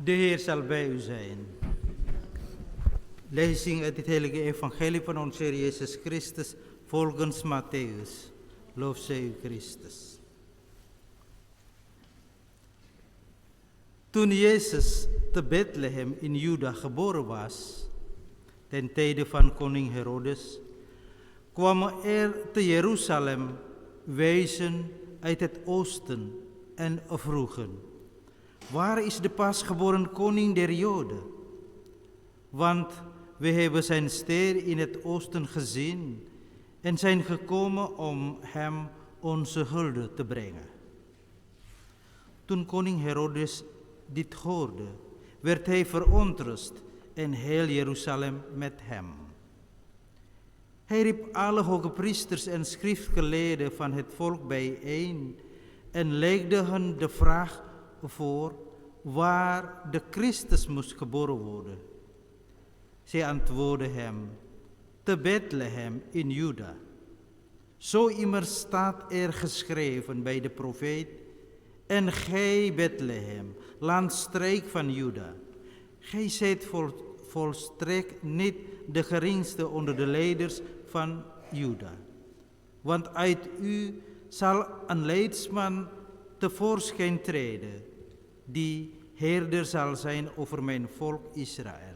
De Heer zal bij u zijn. Lezing uit het heilige evangelie van onze Heer Jezus Christus volgens Matthäus. Loof zij u Christus. Toen Jezus te Bethlehem in Juda geboren was, ten tijde van koning Herodes, kwamen er te Jeruzalem wijzen uit het oosten en vroegen: waar is de pasgeboren koning der Joden? Want we hebben zijn ster in het oosten gezien en zijn gekomen om hem onze hulde te brengen. Toen koning Herodes dit hoorde, werd hij verontrust en heel Jeruzalem met hem. Hij riep alle hogepriesters en schriftgeleerden van het volk bijeen en legde hen de vraag voor waar de Christus moest geboren worden. Zij antwoordden hem: te Bethlehem in Juda. Zo immers staat er geschreven bij de profeet: en gij Bethlehem, landstreek van Juda, gij zijt volstrekt niet de geringste onder de leiders van Juda. Want uit u zal een leidsman tevoorschijn treden, die herder zal zijn over mijn volk Israël.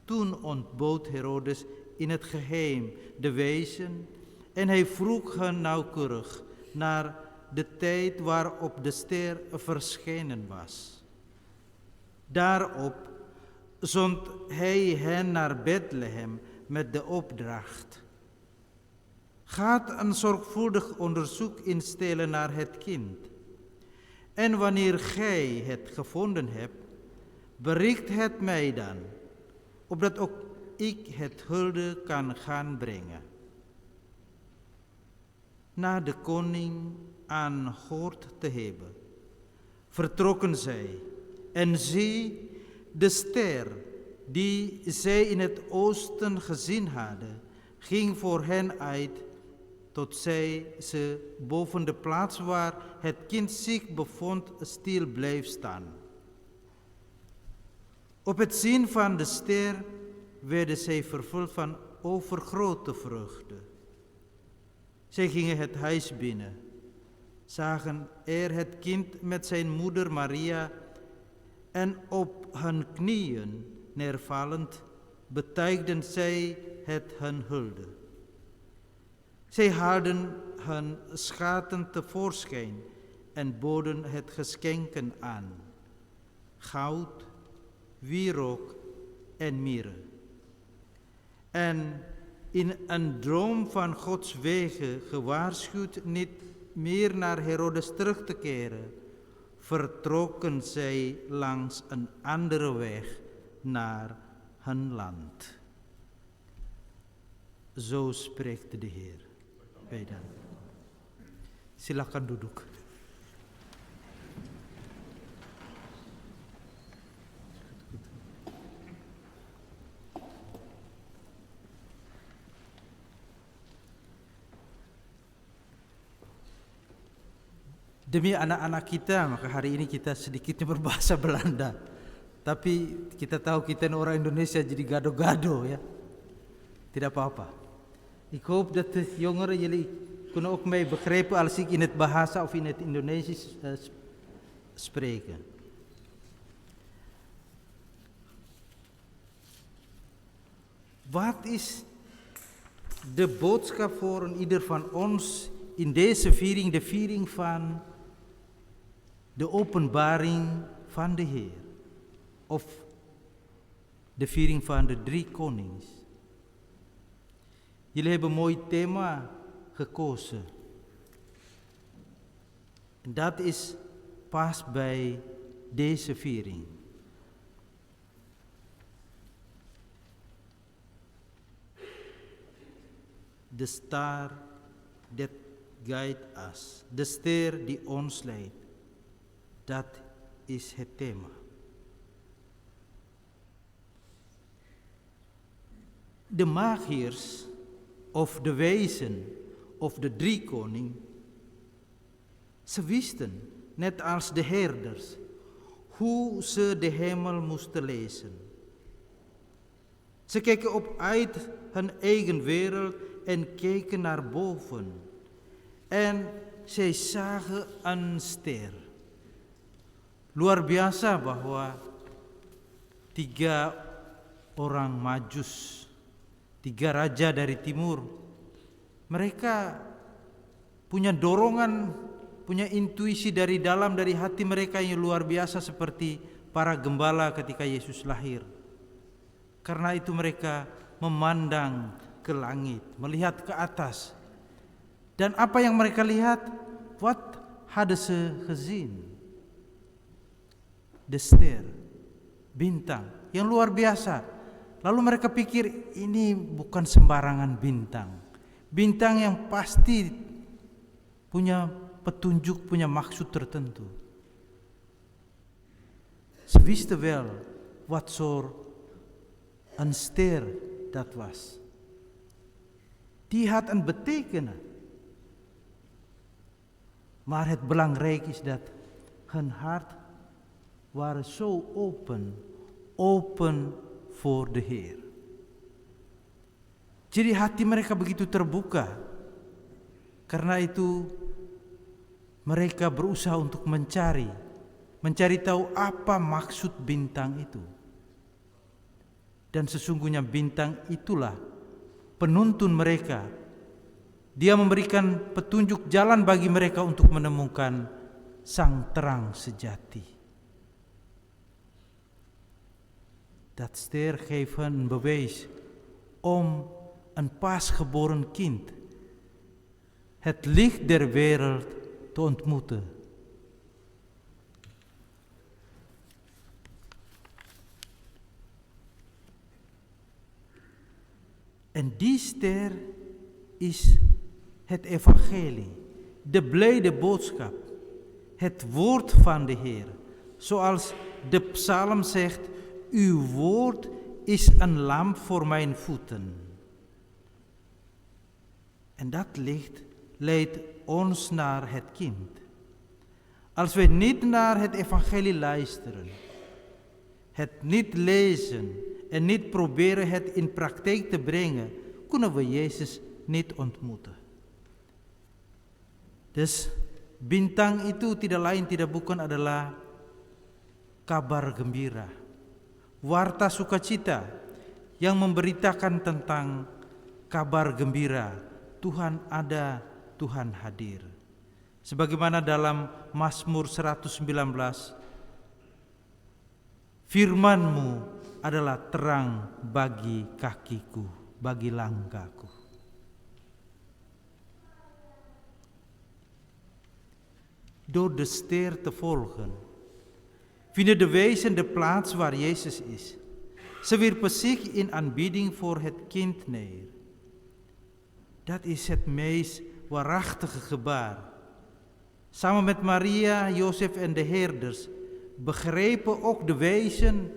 Toen ontbood Herodes in het geheim de wijzen en hij vroeg hen nauwkeurig naar de tijd waarop de ster verschenen was. Daarop zond hij hen naar Bethlehem met de opdracht: gaat een zorgvuldig onderzoek instellen naar het kind. En wanneer gij het gevonden hebt, bericht het mij dan, opdat ook ik het hulde kan gaan brengen. Na de koning aangehoord te hebben, vertrokken zij, en zie, de ster die zij in het oosten gezien hadden, ging voor hen uit, tot zij ze boven de plaats waar het kind zich bevond stil bleef staan. Op het zien van de ster werden zij vervuld van overgrote vreugde. Zij gingen het huis binnen, zagen er het kind met zijn moeder Maria en op hun knieën neervallend betuigden zij het hun hulde. Zij haalden hun schatten tevoorschijn en boden het geschenken aan: goud, wierook en mirre. En in een droom van Gods wegen gewaarschuwd niet meer naar Herodes terug te keren, vertrokken zij langs een andere weg naar hun land. Zo spreekt de Heer. Wij dan. Silakan duduk. Demi anak-anak kita, maka hari ini kita sedikitnya berbahasa Belanda. Tapi kita tahu kita ini orang Indonesia jadi gado-gado ya. Tidak apa-apa. Ik hoop dat de jongeren jullie kunnen ook mij begrijpen als ik in het Bahasa of in het Indonesisch spreken. Wat is de boodschap voor ieder van ons in deze viering, de viering van de openbaring van de Heer? Of de viering van de drie konings? Jullie hebben een mooi thema gekozen. En dat is past bij deze viering. De star that guides us. De ster die ons leidt. Dat is het thema. De magiërs of de wijzen of de drie koning, ze wisten, net als de herders, hoe ze de hemel moesten lezen. Ze keken op uit hun eigen wereld en keken naar boven. En zij zagen een ster. Luar biasa bahwa 3 orang Majus, 3 raja dari timur, mereka punya dorongan, punya intuisi dari dalam, dari hati mereka yang luar biasa seperti para gembala ketika Yesus lahir. Karena itu mereka memandang ke langit, melihat ke atas. Dan apa yang mereka lihat? Wat hadden ze gezien? De ster, bintang yang luar biasa. Lalu mereka pikir ini bukan sembarangan bintang. Bintang yang pasti punya petunjuk, punya maksud tertentu. Ze wisten wel wat soort een ster dat was. Die had een betekenis. Maar het belangrijk is dat hun hart waren zo open voor de Heer. Jadi hati mereka begitu terbuka. Karena itu mereka berusaha untuk mencari tahu apa maksud bintang itu. Dan sesungguhnya bintang itulah penuntun mereka. Dia memberikan petunjuk jalan bagi mereka untuk menemukan sang terang sejati. Dat ster geeft hen een bewijs om een pasgeboren kind, het licht der wereld, te ontmoeten. En die ster is het evangelie, de blijde boodschap, het woord van de Heer. Zoals de psalm zegt, uw woord is een lamp voor mijn voeten. En dat licht leidt ons naar het kind. Als we niet naar het evangelie luisteren, het niet lezen en niet proberen het in praktijk te brengen, kunnen we Jezus niet ontmoeten. Dus bintang itu tidak lain tidak bukan adalah kabar gembira, warta sukacita yang memberitakan tentang kabar gembira. Tuhan ada, Tuhan hadir. Sebagaimana dalam Mazmur 119, firman-Mu adalah terang bagi kakiku, bagi langkahku. Door de ster te volgen, vinden de wijzen de plaats waar Jezus is. Ze wierpen zich in aanbidding voor het kind neer. Dat is het meest waarachtige gebaar. Samen met Maria, Jozef en de herders begrepen ook de wijzen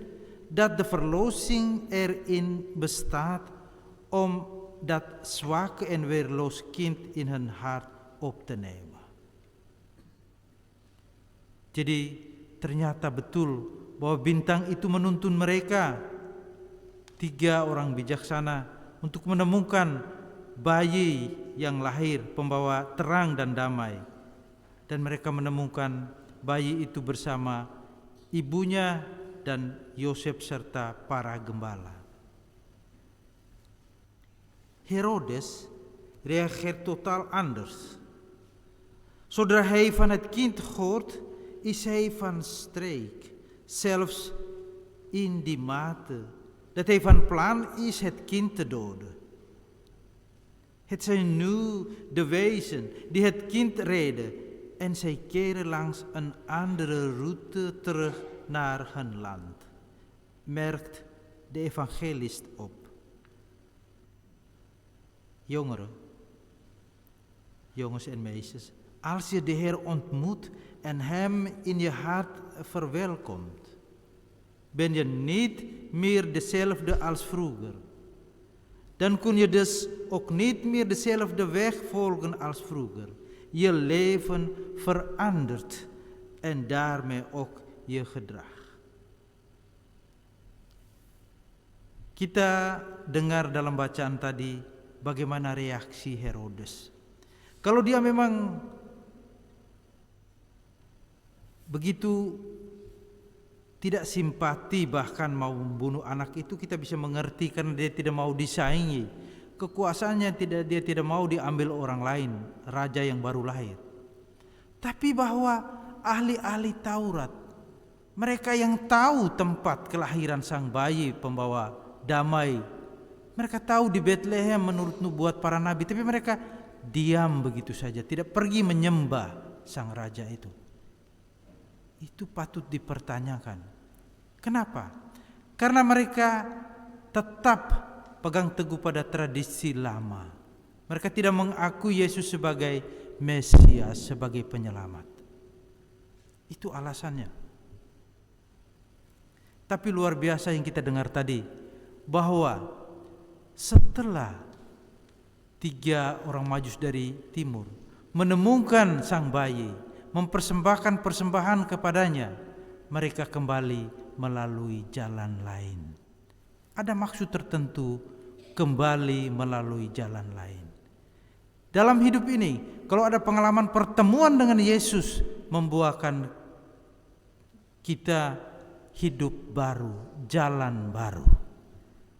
dat de verlossing erin bestaat om dat zwakke en weerloos kind in hun hart op te nemen. Jadi ternyata betul bahwa bintang itu menuntun mereka, 3 orang bijaksana, untuk menemukan bayi yang lahir pembawa terang dan damai. Dan mereka menemukan bayi itu bersama ibunya dan Yosef serta para gembala. Herodes reageert totaal anders. Zodra hij van het kind hoort, is hij van streek, zelfs in die mate dat hij van plan is het kind te doden. Het zijn nu de wijzen die het kind redden en zij keren langs een andere route terug naar hun land, merkt de evangelist op. Jongeren, jongens en meisjes, als je de Heer ontmoet en Hem in je hart verwelkomt, ben je niet meer dezelfde als vroeger. Dan kun je dus ook niet meer dezelfde weg volgen als vroeger. Je leven verandert en daarmee ook je gedrag. Kita dengar dalam bacaan tadi bagaimana reaksi Herodes. Kalau dia memang begitu tidak simpati bahkan mau membunuh anak itu, kita bisa mengerti karena dia tidak mau disaingi. Kekuasaannya dia tidak mau diambil orang lain, raja yang baru lahir. Tapi bahwa ahli-ahli Taurat, mereka yang tahu tempat kelahiran sang bayi pembawa damai, mereka tahu di Bethlehem menurut nubuat para nabi, tapi mereka diam begitu saja, tidak pergi menyembah sang raja itu. Itu patut dipertanyakan. Kenapa? Karena mereka tetap pegang teguh pada tradisi lama. Mereka tidak mengakui Yesus sebagai Mesias, sebagai penyelamat. Itu alasannya. Tapi luar biasa yang kita dengar tadi, bahwa setelah 3 orang Majus dari timur menemukan sang bayi, mempersembahkan persembahan kepadanya, mereka kembali melalui jalan lain. Ada maksud tertentu kembali melalui jalan lain. Dalam hidup ini, kalau ada pengalaman pertemuan dengan Yesus, membuahkan kita hidup baru, jalan baru.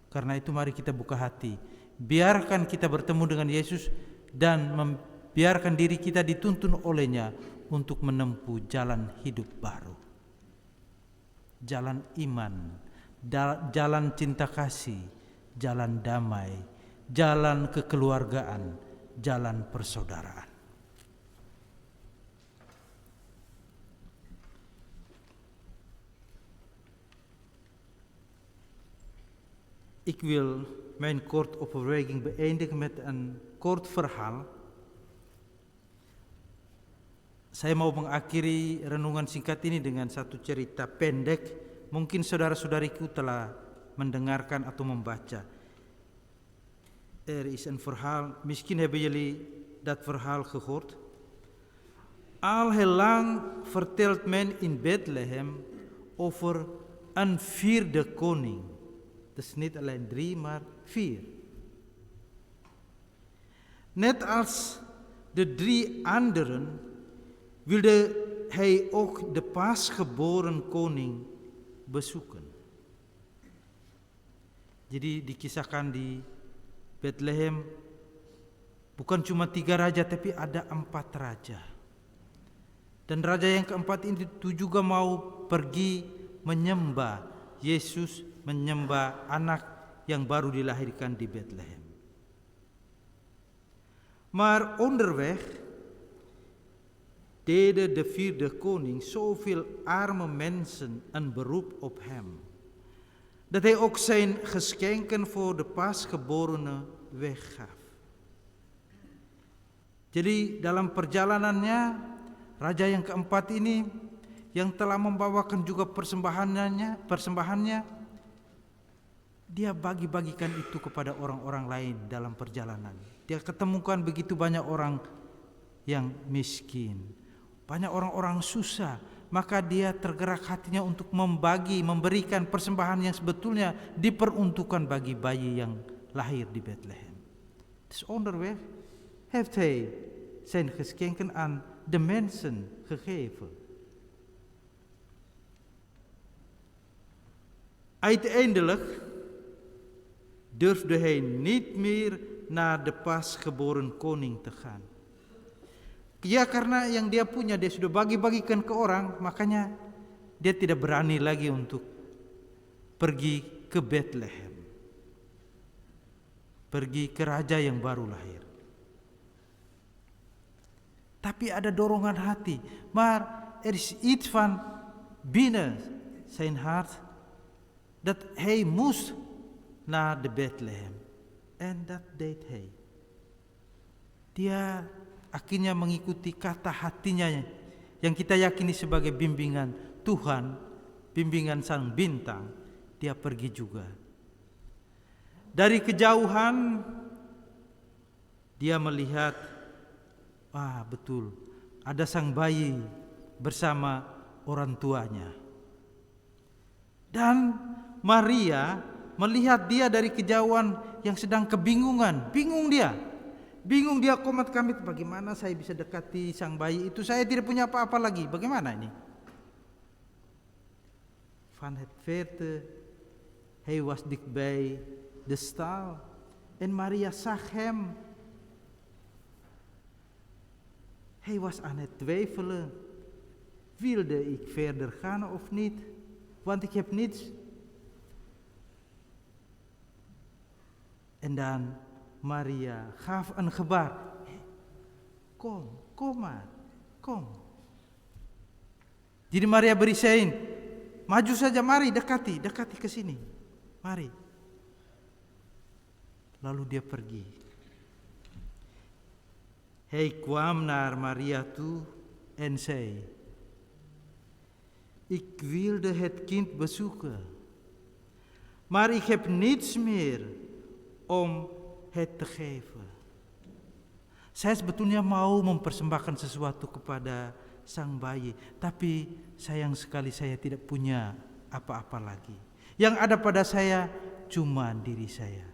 Karena itu mari kita buka hati, biarkan kita bertemu dengan Yesus dan biarkan diri kita dituntun olehnya untuk menempuh jalan hidup baru. Jalan iman, jalan cinta kasih, jalan damai, jalan kekeluargaan, jalan persaudaraan. Ik wil mijn kort overweging beëindigen met een kort verhaal. Saya mau mengakhiri renungan singkat ini dengan satu cerita pendek. Mungkin saudara-saudariku telah mendengarkan atau membaca. Er is een verhaal, misschien hebben jullie dat verhaal gehoord. Al heel lang vertelt men in Bethlehem over een 4e koning. Dus niet alleen 3, maar 4. Net als de 3 anderen wilde hij ook de pasgeboren koning bezoeken. Jadi dikisahkan di Bethlehem bukan cuma 3 raja, tapi ada 4 raja. Dan raja yang keempat itu juga mau pergi menyembah Yesus, menyembah anak yang baru dilahirkan di Bethlehem. Maar onderweg deden de 4e koning zoveel arme mensen een beroep op hem, dat hij ook zijn geschenken voor de pasgeborene weggaf. Jadi dalam perjalanannya, raja yang keempat ini yang telah membawakan juga persembahannya, dia bagi-bagikan itu kepada orang-orang lain dalam perjalanan. Dia ketemukan begitu banyak orang yang miskin, banyak orang-orang susah, maka dia tergerak hatinya untuk memberikan persembahan yang sebetulnya diperuntukkan bagi bayi yang lahir di Bethlehem. Dus onderweg heeft hij zijn geschenken aan de mensen gegeven. Uiteindelijk durfde hij niet meer naar de pasgeboren koning te gaan. Ya karena yang dia punya dia sudah bagi-bagikan ke orang, makanya dia tidak berani lagi untuk pergi ke Bethlehem, pergi ke raja yang baru lahir. Tapi ada dorongan hati, maar er is iets van binnen zijn hart dat hij moest naar de Bethlehem. En dat deed hij. Dia akhirnya mengikuti kata hatinya yang kita yakini sebagai bimbingan Tuhan, bimbingan sang bintang. Dia pergi juga. Dari kejauhan dia melihat, betul, ada sang bayi bersama orang tuanya. Dan Maria melihat dia dari kejauhan yang sedang kebingungan. Bingung dia komat kamit, bagaimana saya bisa dekati sang bayi itu, saya tidak punya apa-apa lagi, bagaimana ini? Van het verte, hij was dichtbij de stal en Maria zag hem. Hij was aan het twijfelen. Wilde ik verder gaan of niet? Want ik heb niets. En dan Maria gaf een gebaar. Kom maar, kom. Jadi Maria beri sein, maju saja, mari dekati ke sini. Mari. Lalu dia pergi. Hij kwam naar Maria toe en zei: Ik wilde het kind bezoeken, maar ik heb niets meer om het te geven. Saya sebetulnya mau mempersembahkan sesuatu kepada sang bayi, tapi sayang sekali saya tidak punya apa-apa lagi. Yang ada pada saya cuma diri saya.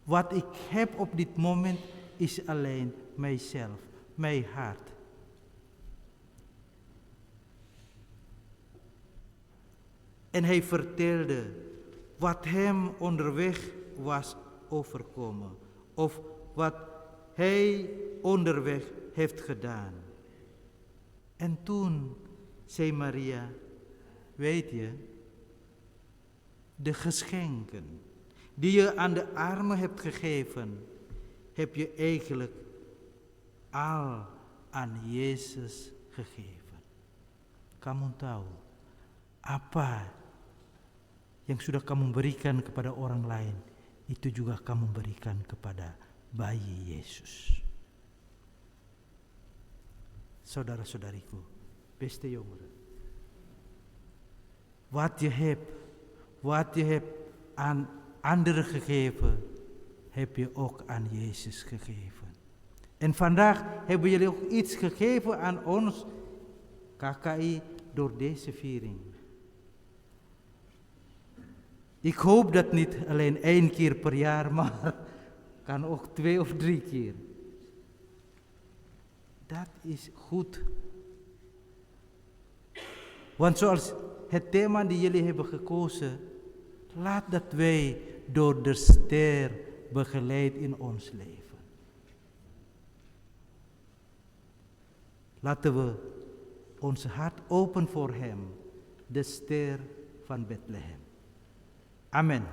Wat ik heb op dit moment is alleen mijzelf, mijn hart. En hij vertelde wat hem onderweg was overkomen, of wat hij onderweg heeft gedaan. En toen zei Maria: weet je, de geschenken die je aan de armen hebt gegeven, heb je eigenlijk al aan Yesus gegeven. Kamu tahu apa yang sudah kamu berikan kepada orang lain, itu juga kamu berikan kepada bayi Yesus. Saudara-saudariku, beste jongeren. Wat je hebt aan anderen gegeven, heb je ook aan Jezus gegeven. En vandaag hebben jullie ook iets gegeven aan ons, KKI, door deze viering. Ik hoop dat niet alleen 1 keer per jaar, maar kan ook 2 of 3 keer. Dat is goed. Want zoals het thema die jullie hebben gekozen, laat dat wij door de ster begeleid in ons leven. Laten we ons hart open voor hem, de ster van Bethlehem. Amen.